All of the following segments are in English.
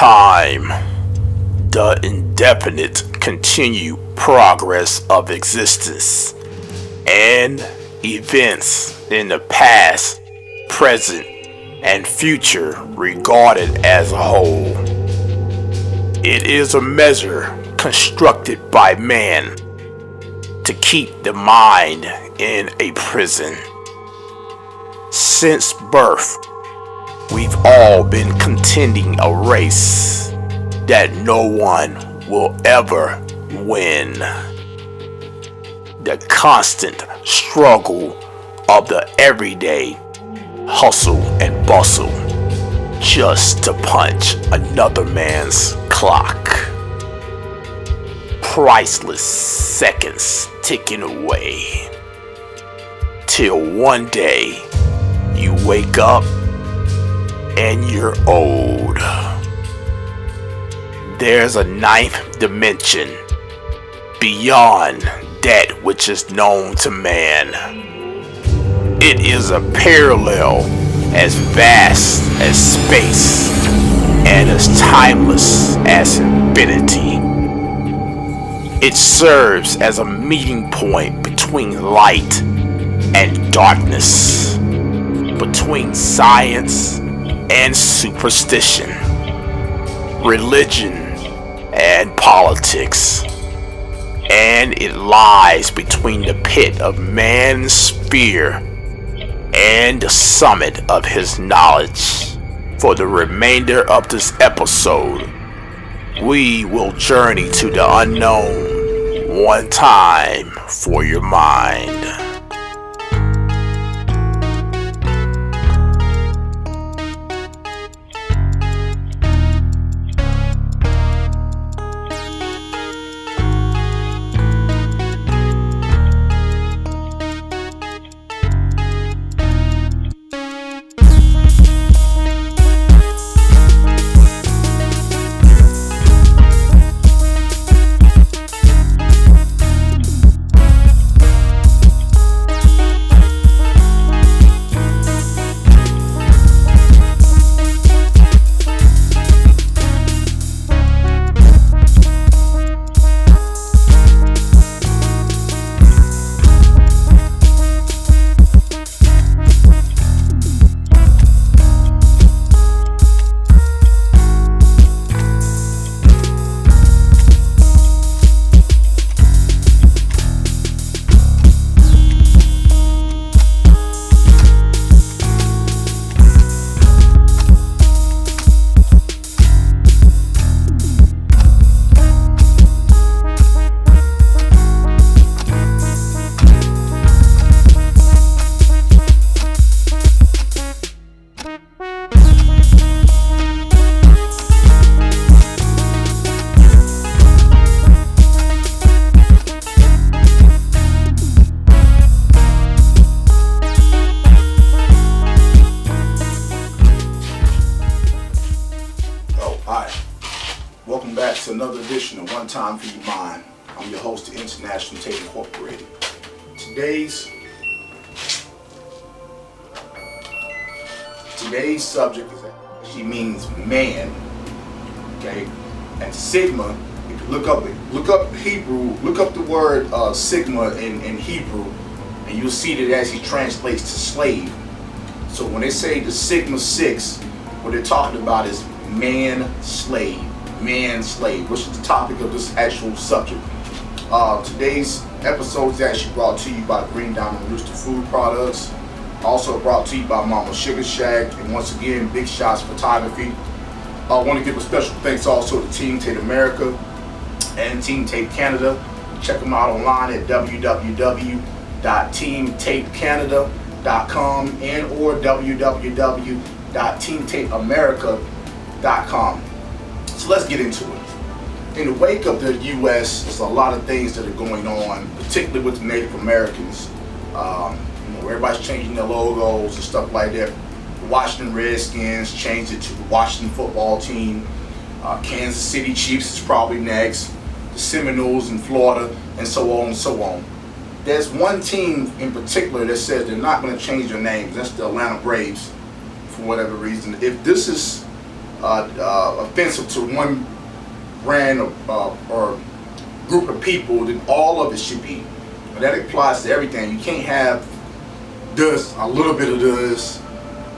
time, the indefinite continued progress of existence, and events in the past, present, and future regarded as a whole. It is a measure constructed by man to keep the mind in a prison. Since birth, we've all been contending a race that no one will ever win. The constant struggle of the everyday hustle and bustle just to punch another man's clock. Priceless seconds ticking away till one day you wake up and you're old. There's a ninth dimension beyond that which is known to man. It is a parallel as vast as space and as timeless as infinity. It serves as a meeting point between light and darkness, between science and superstition, religion and politics, and it lies between the pit of man's fear and the summit of his knowledge. For the remainder of this episode, we will journey to the unknown, one time for your mind. Another edition of One Time for Your Mind. I'm your host, the International Tape Incorporated. Today's subject is she means man. Okay, and sigma. If you look up Hebrew, look up the word sigma in Hebrew, and you'll see that it actually translates to slave. So when they say the sigma 6, what they're talking about is man slave. Man slave, which is the topic of this actual subject. Today's episode is actually brought to you by Green Diamond Rooster Food Products, also brought to you by Mama Sugar Shack, and once again, Big Shots Photography. I want to give a special thanks also to Team Tape America and Team Tape Canada. Check them out online at www.teamtapecanada.com and or www.teamtapeamerica.com. So let's get into it. In the wake of the U.S., there's a lot of things that are going on, particularly with the Native Americans. Everybody's changing their logos and stuff like that. The Washington Redskins changed it to the Washington Football Team. Kansas City Chiefs is probably next. The Seminoles in Florida, and so on and so on. There's one team in particular that says they're not going to change their names. That's the Atlanta Braves, for whatever reason. If this is offensive to one brand or group of people, then all of it should be. And that applies to everything. You can't have this, a little bit of this,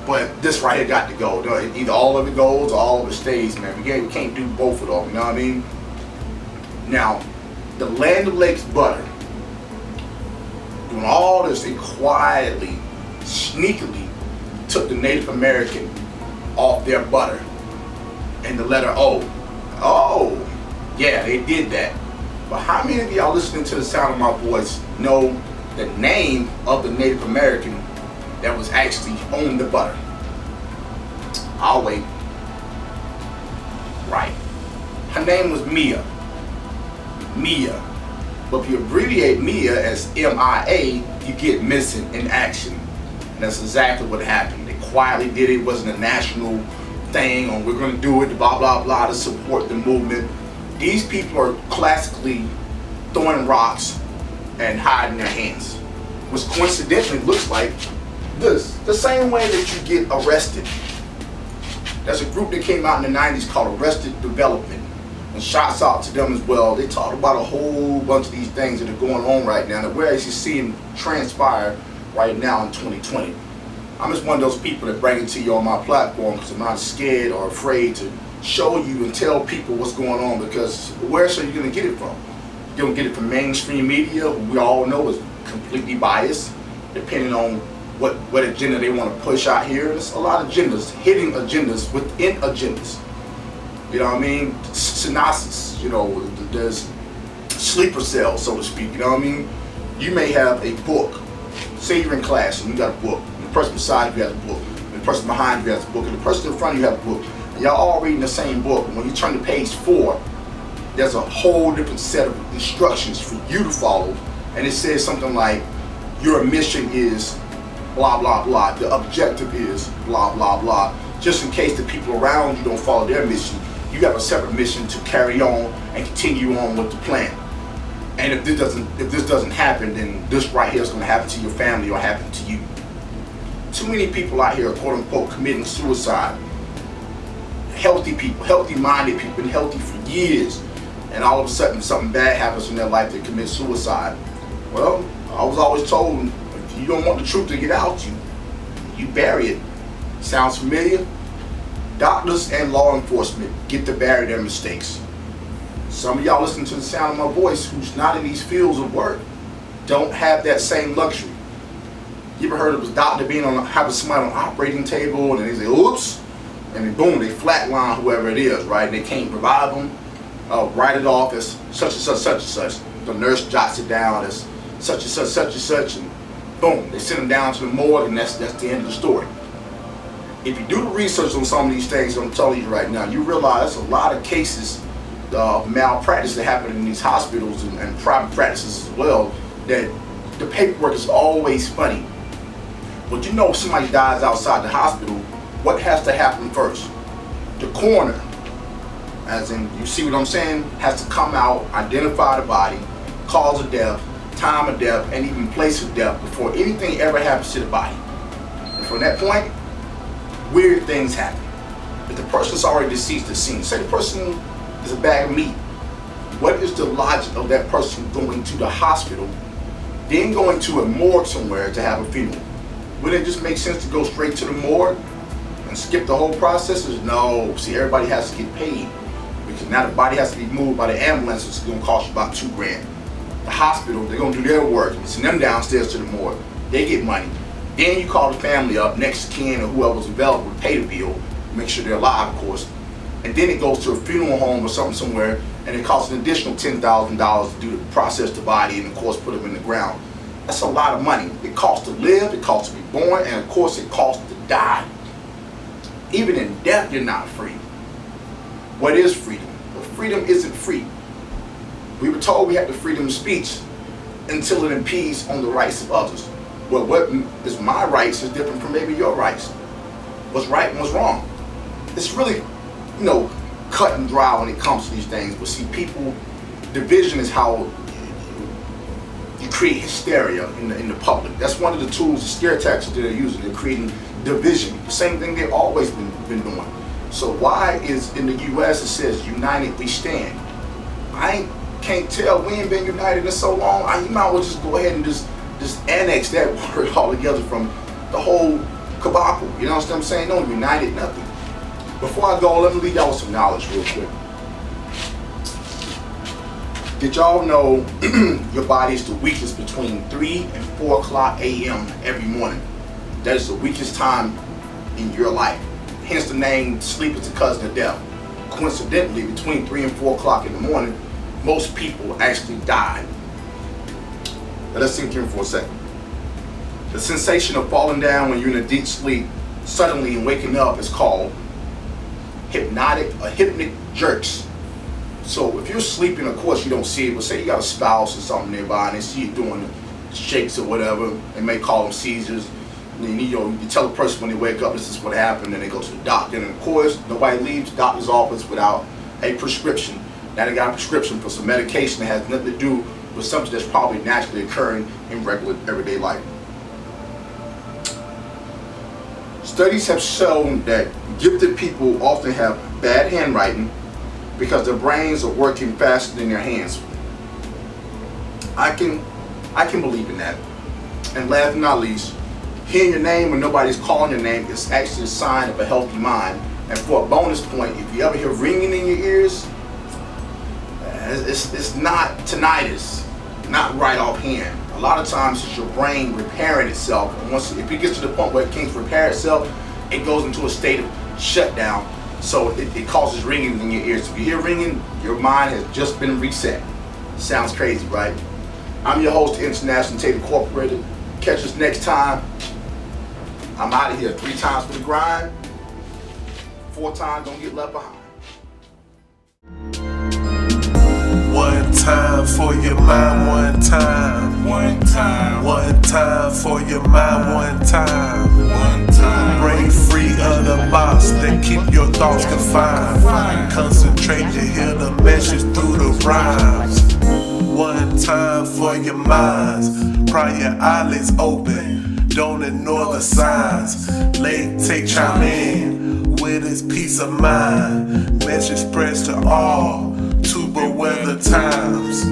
but this right here got to go. Either all of it goes or all of it stays, man. We can't do both of them, you know what I mean? Now, the Land O'Lakes butter, doing all this, they quietly, sneakily took the Native American off their butter and the letter O. Oh, yeah, they did that. But how many of y'all listening to the sound of my voice know the name of the Native American that was actually on the butter? I'll wait. Right. Her name was Mia. Mia. But if you abbreviate Mia as M-I-A, you get missing in action. And that's exactly what happened. They quietly did it. It wasn't a national thing on we're going to do it, blah, blah, blah, to support the movement. These people are classically throwing rocks and hiding their hands, which coincidentally looks like this. The same way that you get arrested. There's a group that came out in the 90s called Arrested Development. And shouts out to them as well. They talk about a whole bunch of these things that are going on right now that we're actually seeing transpire right now in 2020. I'm just one of those people that bring it to you on my platform because I'm not scared or afraid to show you and tell people what's going on, because where else are you going to get it from? You're going to get it from mainstream media, who we all know is completely biased, depending on what agenda they want to push out here. There's a lot of agendas, hidden agendas within agendas. You know what I mean? Synopsis, you know, there's sleeper cells, so to speak. You know what I mean? You may have a book. Say you're in class and you got a book. And the person beside you has a book. And the person behind you has a book. And the person in front of you has a book. And y'all all reading the same book. And when you turn to page 4, there's a whole different set of instructions for you to follow. And it says something like, your mission is blah, blah, blah. The objective is blah, blah, blah. Just in case the people around you don't follow their mission, you have a separate mission to carry on and continue on with the plan. And if this doesn't happen, then this right here is going to happen to your family or happen to you. Too many people out here are quote unquote committing suicide. Healthy people, healthy-minded people, been healthy for years, and all of a sudden something bad happens in their life, they commit suicide. Well, I was always told, if you don't want the truth to get out, you bury it. Sounds familiar? Doctors and law enforcement get to bury their mistakes. Some of y'all listening to the sound of my voice who's not in these fields of work don't have that same luxury. You ever heard of a doctor having somebody on an operating table and they say, oops, and then boom, they flatline whoever it is, right? They can't revive them, write it off as such and such, such and such. The nurse jots it down as such and such, such and such, and boom, they send them down to the morgue, and that's the end of the story. If you do the research on some of these things I'm telling you right now, you realize a lot of cases of malpractice that happen in these hospitals and private practices as well, that the paperwork is always funny. But you know, if somebody dies outside the hospital, what has to happen first? The coroner, as in, you see what I'm saying, has to come out, identify the body, cause of death, time of death, and even place of death before anything ever happens to the body. And from that point, weird things happen. If the person's already deceased at the scene, say the person is a bag of meat, what is the logic of that person going to the hospital, then going to a morgue somewhere to have a funeral? Would it just make sense to go straight to the morgue and skip the whole process? No, see, everybody has to get paid, because now the body has to be moved by the ambulance, which is going to cost you about $2 grand. The hospital, they're going to do their work and send them downstairs to the morgue. They get money. Then you call the family up, next of kin or whoever's available to pay the bill, make sure they're alive, of course. And then it goes to a funeral home or something somewhere, and it costs an additional $10,000 to do the process the body and of course put them in the ground. That's a lot of money. It costs to live, it costs to be born, and of course it costs to die. Even in death, you're not free. What is freedom? Well, freedom isn't free. We were told we had the freedom of speech until it impedes on the rights of others. Well, what is my rights is different from maybe your rights. What's right and what's wrong? It's really, cut and dry when it comes to these things. But see, division is how you create hysteria in the public. That's one of the tools, the scare tactics that they're using. They're creating division. The same thing they've always been doing. So why is in the U.S. it says united we stand? Can't tell. We ain't been united in so long. You might as well just go ahead and just annex that word altogether from the whole cabal. You know what I'm saying? No united nothing. Before I go, let me leave y'all with some knowledge real quick. Did y'all know your body is the weakest between 3 and 4 o'clock a.m. every morning? That is the weakest time in your life. Hence the name sleep is the cousin of death. Coincidentally, between 3 and 4 o'clock in the morning, most people actually die. Let us sink in for a second. The sensation of falling down when you're in a deep sleep suddenly and waking up is called hypnic jerks. So if you're sleeping, of course you don't see it, but say you got a spouse or something nearby and they see you doing the shakes or whatever, they may call them seizures. And you tell a person when they wake up, this is what happened, and they go to the doctor. And of course, nobody leaves the doctor's office without a prescription. Now they got a prescription for some medication that has nothing to do with something that's probably naturally occurring in regular everyday life. Studies have shown that gifted people often have bad handwriting because their brains are working faster than their hands. I can believe in that. And last but not least, hearing your name when nobody's calling your name is actually a sign of a healthy mind. And for a bonus point, if you ever hear ringing in your ears, it's not tinnitus, not right offhand. A lot of times it's your brain repairing itself. And if it gets to the point where it can't repair itself, it goes into a state of shutdown. So it causes ringing in your ears. If you hear ringing, your mind has just been reset. Sounds crazy, right? I'm your host, International Tate Incorporated. Catch us next time. I'm out of here. 3 times for the grind, 4 times don't get left behind. One time for your mind, one time. One time. One time for your mind, one time. One time. Break free of the box that keep your thoughts confined. Concentrate to hear the message through the rhymes. One time for your minds. Pry your eyelids open. Don't ignore the signs. Late take chime in with his peace of mind. Message spreads to all to beware the times.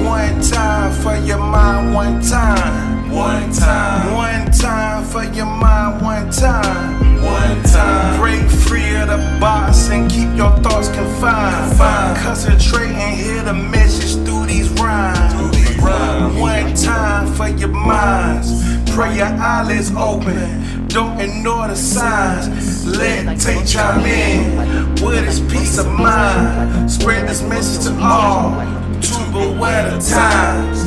One time for your mind, one time. One time. One time for your mind, one time. One time. Break free of the box and keep your thoughts confined. Concentrate and hear the message through these rhymes. One time for your minds. Pray your eyelids open. Don't ignore the signs. Let take chime in with his peace of mind. Spread this message to all to beware the times.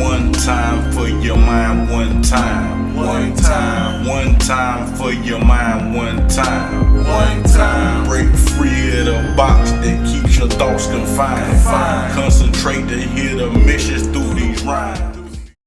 One time for your mind, one time. One time. One time for your mind, one time. One time. Break free of the box that keeps your thoughts confined. Concentrate to hear the message through these rhymes.